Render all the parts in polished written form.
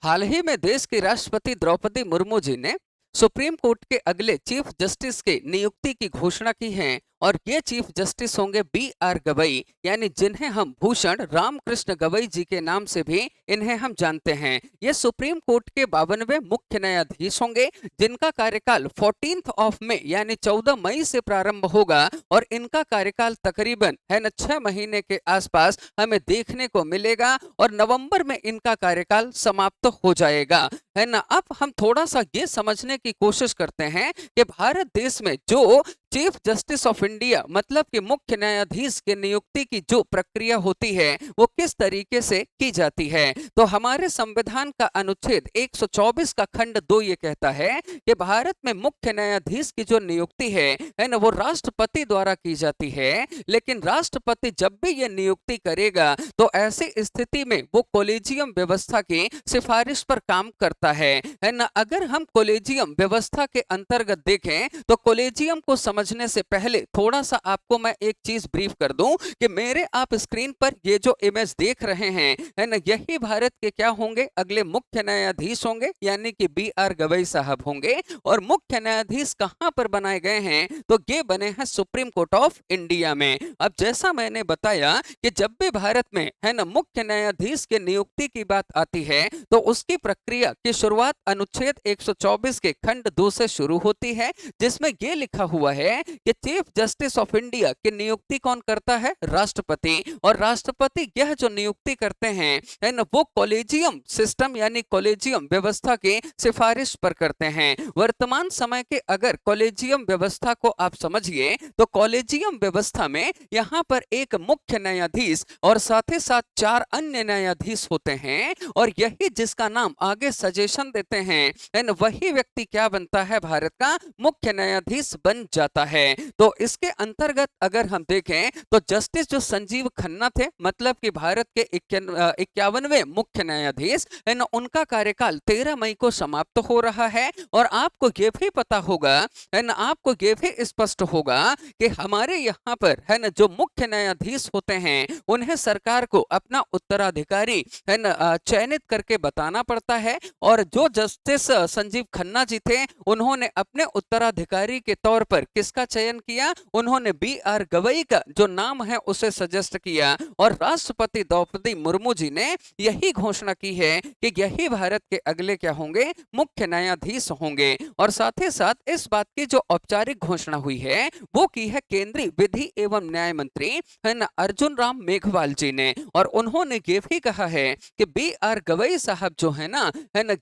हाल ही में देश की राष्ट्रपति द्रौपदी मुर्मू जी ने सुप्रीम कोर्ट के अगले चीफ जस्टिस के नियुक्ति की घोषणा की है और ये चीफ जस्टिस होंगे B.R. गवई, यानी जिन्हें हम भूषण रामकृष्ण गवई जी के नाम से भी इन्हें हम जानते हैं। ये सुप्रीम कोर्ट के 52वें मुख्य न्यायाधीश होंगे, जिनका कार्यकाल 14 ऑफ मई यानी 14 मई से प्रारंभ होगा और इनका कार्यकाल तकरीबन है न 6 महीने के आसपास हमें देखने को मिलेगा और नवंबर में इनका कार्यकाल समाप्त हो जाएगा, है ना। अब हम थोड़ा सा ये समझने की कोशिश करते हैं कि भारत देश में जो चीफ जस्टिस ऑफ इंडिया मतलब कि मुख्य न्यायाधीश के नियुक्ति की जो प्रक्रिया होती है वो किस तरीके से की जाती है। तो हमारे संविधान का अनुच्छेद 124 का खंड 2 ये कहता है कि भारत में मुख्य न्यायाधीश की जो नियुक्ति है ना, वो राष्ट्रपति द्वारा की जाती है। लेकिन राष्ट्रपति जब भी ये नियुक्ति करेगा तो ऐसी स्थिति में वो कॉलेजियम व्यवस्था की सिफारिश पर काम करता है ना। अगर हम कॉलेजियम व्यवस्था के अंतर्गत देखें तो कॉलेजियम को समझने से पहले थोड़ा सा आपको मैं एक चीज ब्रीफ कर दूं कि मेरे आप स्क्रीन पर ये जो इमेज देख रहे हैं, है ना, यही भारत के क्या होंगे, अगले मुख्य न्यायाधीश होंगे, यानी कि B.R. गवई साहब होंगे। और मुख्य न्यायाधीश कहां पर बनाए गए हैं, तो ये बने हैं सुप्रीम कोर्ट ऑफ इंडिया में। अब जैसा मैंने बताया कि जब भी भारत में है ना मुख्य न्यायाधीश के नियुक्ति की बात आती है तो उसकी प्रक्रिया की शुरुआत अनुच्छेद 124 के खंड 2 से शुरू होती है, जिसमें यह लिखा हुआ है कि चीफ जस्टिस ऑफ इंडिया की नियुक्ति कौन करता है, राष्ट्रपति। और राष्ट्रपति यह जो नियुक्ति करते हैं है ना, वो कॉलेजियम सिस्टम यानी कॉलेजियम व्यवस्था की सिफारिश पर करते हैं। वर्तमान समय के अगर कॉलेजियम व्यवस्था को आप समझिए तो कॉलेजियम व्यवस्था में यहाँ पर एक मुख्य न्यायाधीश और साथ ही साथ 4 अन्य न्यायाधीश होते हैं और यही जिसका नाम आगे सजेशन देते हैं एंड वही व्यक्ति क्या बनता है, भारत का मुख्य न्यायाधीश बन जाता है। तो इसके अंतर्गत अगर हम देखें तो जस्टिस जो संजीव खन्ना थे, मतलब कि भारत के 51वें मुख्य न्यायाधीश है ना, उनका कार्यकाल 13 मई को समाप्त हो रहा है। और आपको ये भी पता होगा है ना, आपको ये भी स्पष्ट होगा कि हमारे यहाँ पर है ना जो मुख्य न्यायाधीश होते हैं उन्हें सरकार को अपना उत्तराधिकारी है ना चयनित करके बताना पड़ता है। और जो जस्टिस संजीव खन्ना जी थे उन्होंने अपने उत्तराधिकारी के तौर पर किसका चयन किया, उन्होंने B.R. गवई का जो नाम है उसे सजेस्ट किया। और राष्ट्रपति द्रौपदी मुर्मू जी ने यही घोषणा की है कि यही भारत के अगले क्या होंगे, मुख्य न्यायाधीश होंगे। और साथ ही साथ इस बात की जो औपचारिक घोषणा हुई है वो की है केंद्रीय विधि एवं न्याय मंत्री है ना अर्जुन राम मेघवाल जी ने। और उन्होंने ये भी कहा है कि B.R. गवई साहब जो है ना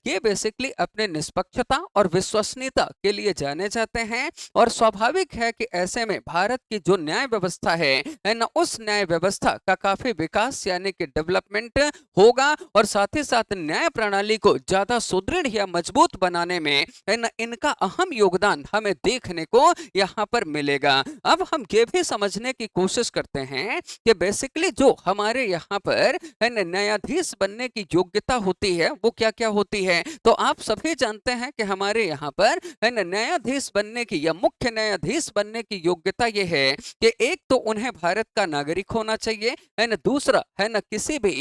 ये बेसिकली अपने निष्पक्षता और विश्वसनीयता के लिए जाने जाते हैं। और स्वाभाविक है कि ऐसे में भारत की जो न्याय व्यवस्था है ना, उस न्याय व्यवस्था का काफी विकास यानी कि डेवलपमेंट होगा। और साथ ही साथ न्याय प्रणाली को ज्यादा सुदृढ़ या मजबूत बनाने में है ना इनका अहम योगदान हमें देखने को यहाँ पर मिलेगा। अब हम ये भी समझने की कोशिश करते हैं कि बेसिकली जो हमारे यहाँ पर है ना न्यायाधीश बनने की योग्यता होती है वो क्या क्या होती है। तो आप सभी जानते हैं कि हमारे यहाँ पर है ना न्यायाधीश बनने की या मुख्य न्यायाधीश बनने की योग्यता ये है कि एक तो उन्हें भारत का नागरिक होना चाहिए, है ना, दूसरा है ना किसी भी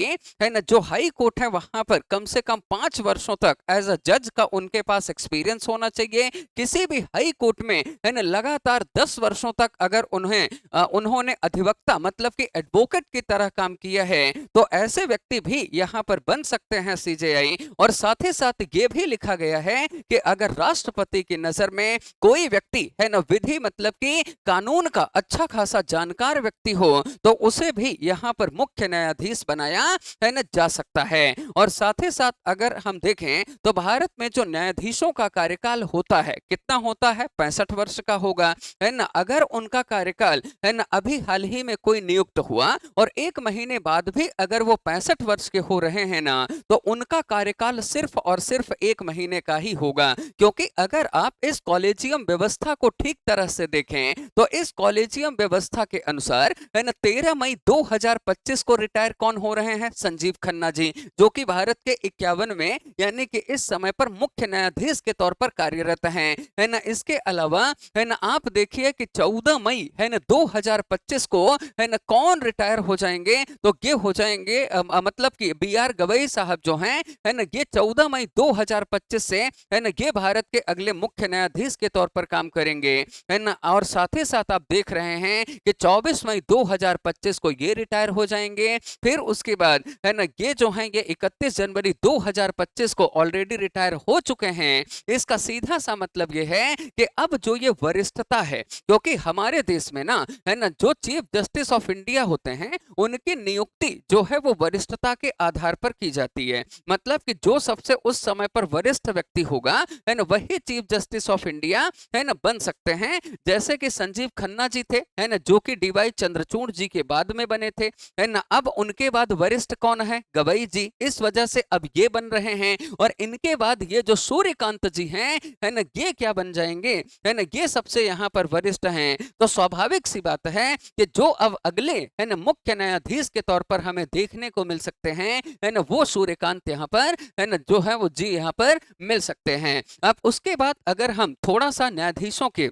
है ना जो हाई कोर्ट है वहां पर कम से कम 5 वर्षों तक एज अ जज का उनके पास एक्सपीरियंस होना चाहिए। किसी भी हाई कोर्ट में है ना लगातार 10 वर्षों तक अगर उन्होंने अधिवक्ता मतलब कि एडवोकेट की तरह काम किया है तो ऐसे व्यक्ति भी यहाँ पर बन सकते हैं CJI। और साथ ही साथ ये भी लिखा गया है कि अगर राष्ट्रपति की नजर में कोई व्यक्ति है ना विधि मतलब कि कानून का अच्छा खासा जानकार व्यक्ति हो तो उसे भी यहाँ पर मुख्य न्यायाधीश बनाया है ना जा सकता है। और साथ ही साथ अगर हम देखें तो भारत में जो न्यायाधीशों का कार्यकाल होता है कितना होता है, 65 वर्ष का होगा, है ना। अगर उनका कार्यकाल है ना अभी हाल ही में कोई नियुक्त हुआ और 1 महीने बाद भी अगर वो 65 वर्ष के हो रहे हैं ना तो उनका कार्यकाल सिर्फ और सिर्फ 1 महीने का ही होगा। क्योंकि अगर आप इस कॉलेजियम व्यवस्था को ठीक तरह तरह से देखें तो इस कॉलेजियम व्यवस्था के अनुसार है ना 13 मई 2025 को रिटायर कौन हो रहे हैं? संजीव खन्ना जी, जो कि भारत के 51 में यानी कि इस समय पर मुख्य न्यायाधीश के तौर पर कार्यरत हैं, है ना। इसके अलावा है ना आप देखिए कि 14 मई है ना 2025 को है ना कौन रिटायर हो जाएंगे? तो ये हो जाएंगे मतलब कि बी.आर. गवई साहब जो हैं है ना, ये 14 मई 2025 से है ना ये भारत के अगले मुख्य न्यायाधीश के तौर पर काम करेंगे, है ना। और साथ ही साथ आप देख रहे हैं कि 24 मई 2025 को ये रिटायर हो जाएंगे। फिर उसके बाद है ना ये जो हैं ये 31 जनवरी 2025 को ऑलरेडी रिटायर हो चुके हैं। इसका सीधा सा मतलब ये है कि अब जो ये वरिष्ठता है, क्योंकि हमारे देश में ना है ना जो चीफ जस्टिस ऑफ इंडिया होते हैं उनकी नियुक्ति जो है वो वरिष्ठता के आधार पर की जाती है। मतलब कि जो सबसे उस समय पर वरिष्ठ व्यक्ति होगा है ना वही चीफ जस्टिस ऑफ इंडिया है ना बन सकते हैं। जैसे कि संजीव खन्ना जी थे है ना, जो कि डी.वाई. चंद्रचूड़ जी के बाद में बने थे, है ना। अब उनके बाद वरिष्ठ कौन है? गवई जी। इस वजह से अब ये बन रहे हैं। और इनके बाद ये जो सूर्यकांत जी हैं है ना ये क्या बन जाएंगे? है ना ये सबसे यहाँ पर वरिष्ठ हैं। तो स्वाभाविक सी बात है कि जो अब अगले है ना मुख्य न्यायाधीश के तौर पर हमें देखने को मिल सकते हैं है ना वो सूर्यकांत यहाँ पर है ना जो है वो जी यहाँ पर मिल सकते हैं। अब उसके बाद अगर हम थोड़ा सा न्यायाधीशों के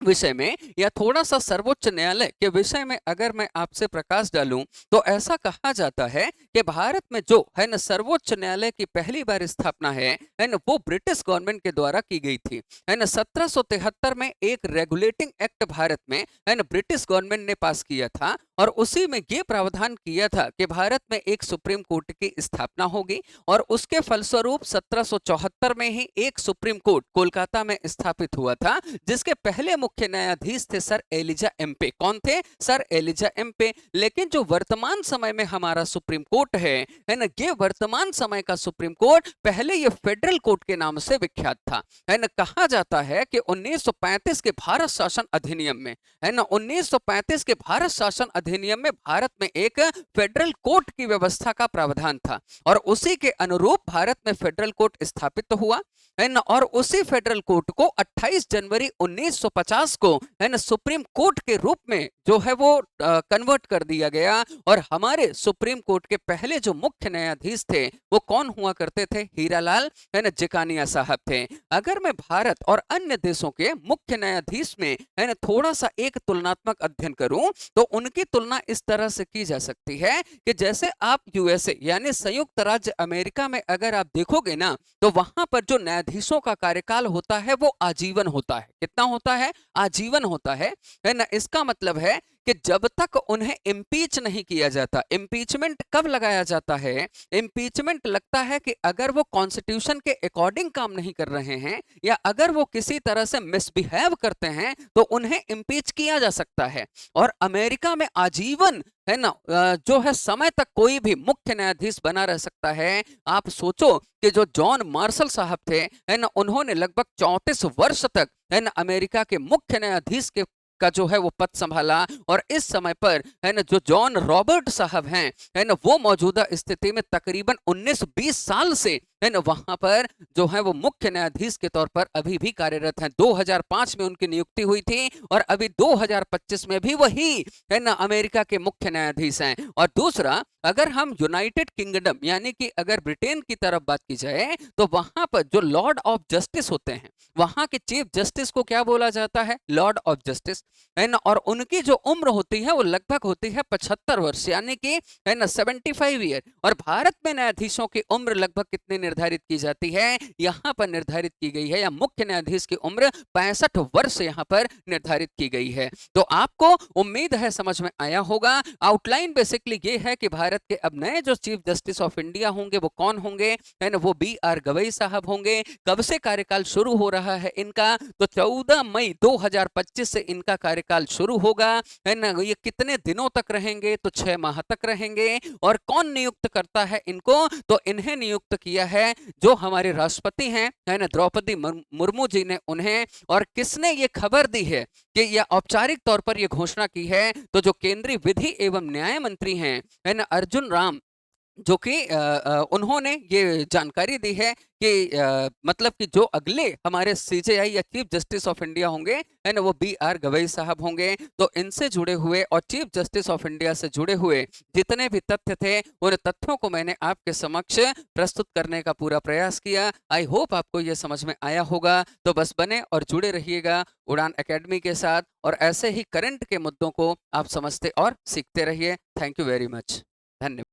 विषय में या थोड़ा सा सर्वोच्च न्यायालय के विषय में अगर मैं आपसे प्रकाश डालूं तो ऐसा कहा जाता है कि भारत में जो है ना सर्वोच्च न्यायालय की पहली बार स्थापना है ना वो ब्रिटिश गवर्नमेंट के द्वारा की गई थी, है ना। 1773 में एक रेगुलेटिंग एक्ट भारत में है ना ब्रिटिश गवर्नमेंट ने पास किया था और उसी में ये प्रावधान किया था कि भारत में एक सुप्रीम कोर्ट की स्थापना होगी। और उसके फलस्वरूप 1774 में ही एक सुप्रीम कोर्ट कोलकाता में स्थापित हुआ था, जिसके पहले मुख्य न्यायाधीश थे सर एलिजा एम्पे। कौन थे? Sir Elijah Impey. लेकिन जो वर्तमान समय में हमारा सुप्रीम कोर्ट है ना, ये वर्तमान समय का सुप्रीम कोर्ट पहले ये फेडरल कोर्ट के नाम से विख्यात था, है ना। कहा जाता है कि 1935 के भारत शासन अधिनियम में है ना 1935 के भारत शासन अधिनियम में भारत में एक फेडरल कोर्ट की व्यवस्था का प्रावधान था और उसी के अनुरूप भारत में फेडरल कोर्ट स्थापित हुआ, है ना। और उसी फेडरल कोर्ट को 28 जनवरी 1950 को है ना सुप्रीम कोर्ट के रूप में जो है वो कन्वर्ट कर दिया गया। और हमारे सुप्रीम कोर्ट के पहले जो मुख्य न्यायाधीश थे वो कौन हुआ करते थे? हीरालाल है ना जिकानिया साहब थे। अगर मैं भारत और अन्य देशों के मुख्य न्यायाधीश में है ना थोड़ा सा एक तुलनात्मक अध्ययन करूं तो उनकी तुलना इस तरह से की जा सकती है कि जैसे आप यूएसए यानी संयुक्त राज्य अमेरिका में अगर आप देखोगे ना तो वहां पर जो न्यायाधीशों का कार्यकाल होता है वो आजीवन होता है। कितना होता है? आजीवन होता है ना। इसका मतलब है कि जब तक उन्हें इम्पीच नहीं किया जाता। इम्पीचमेंट कब लगाया जाता है? इम्पीचमेंट लगता है कि अगर वो कॉन्स्टिट्यूशन के अकॉर्डिंग काम नहीं कर रहे हैं या अगर वो किसी तरह से मिसबिहेव करते हैं तो उन्हें इम्पीच किया जा सकता है। और अमेरिका में आजीवन है ना जो है समय तक कोई भी मुख्य न्यायाधीश बना रह सकता है। आप सोचो कि जो जॉन मार्शल साहब थे है ना उन्होंने लगभग 34 वर्ष तक है ना अमेरिका के मुख्य न्यायाधीश के का जो है वो पद संभाला। और इस समय पर है ना जो जॉन रॉबर्ट साहब हैं है ना वो मौजूदा स्थिति में तकरीबन 19-20 साल से है ना वहां पर जो है वो मुख्य न्यायाधीश के तौर पर अभी भी कार्यरत हैं। 2005 में उनकी नियुक्ति हुई थी और अभी 2025 में भी वही है ना अमेरिका के मुख्य न्यायाधीश हैं। और दूसरा, अगर हम यूनाइटेड किंगडम यानी कि अगर ब्रिटेन की तरफ बात की जाए तो वहां पर जो लॉर्ड ऑफ जस्टिस होते हैं वहां के चीफ जस्टिस को क्या बोला जाता है? लॉर्ड ऑफ जस्टिस, है ना। और उनकी जो उम्र होती है वो लगभग होती है 75 वर्ष यानी कि है ना 75 ईयर। और भारत में न्यायाधीशों की उम्र लगभग कितनी निर्धारित की जाती है? यहाँ पर निर्धारित की गई है या मुख्य न्यायाधीश की उम्र 65 वर्ष यहाँ पर निर्धारित की गई है। तो आपको उम्मीद है समझ में आया होगा। आउटलाइन बेसिकली ये है कि भारत के अब नए जो चीफ जस्टिस ऑफ इंडिया होंगे वो कौन होंगे? है ना वो बी.आर. गवई साहब होंगे। कब से कार्यकाल शुरू हो रहा है इनका? तो 14 मई 2025 से इनका कार्यकाल शुरू होगा, है ना। ये कितने दिनों तक रहेंगे? तो 6 माह तक रहेंगे। और कौन नियुक्त करता है इनको? तो इन्हें नियुक्त किया है जो हमारे राष्ट्रपति हैं है ना द्रौपदी मुर्मू जी ने उन्हें। और किसने ये खबर दी है कि यह औपचारिक तौर पर यह घोषणा की है? तो जो केंद्रीय विधि एवं न्याय मंत्री हैं है ना अर्जुन राम जो कि उन्होंने ये जानकारी दी है कि मतलब कि जो अगले हमारे सीजेआई या चीफ जस्टिस ऑफ इंडिया होंगे, है ना, वो बी आर गवई साहब होंगे। तो इनसे जुड़े हुए और चीफ जस्टिस ऑफ इंडिया से जुड़े हुए जितने भी तथ्य थे, उन तथ्यों को मैंने आपके समक्ष प्रस्तुत करने का पूरा प्रयास किया। आई होप आपको ये समझ में आया होगा। तो बस बने और जुड़े रहिएगा उड़ान एकेडमी के साथ, और ऐसे ही करंट के मुद्दों को आप समझते और सीखते रहिए। Thank you very much. धन्यवाद।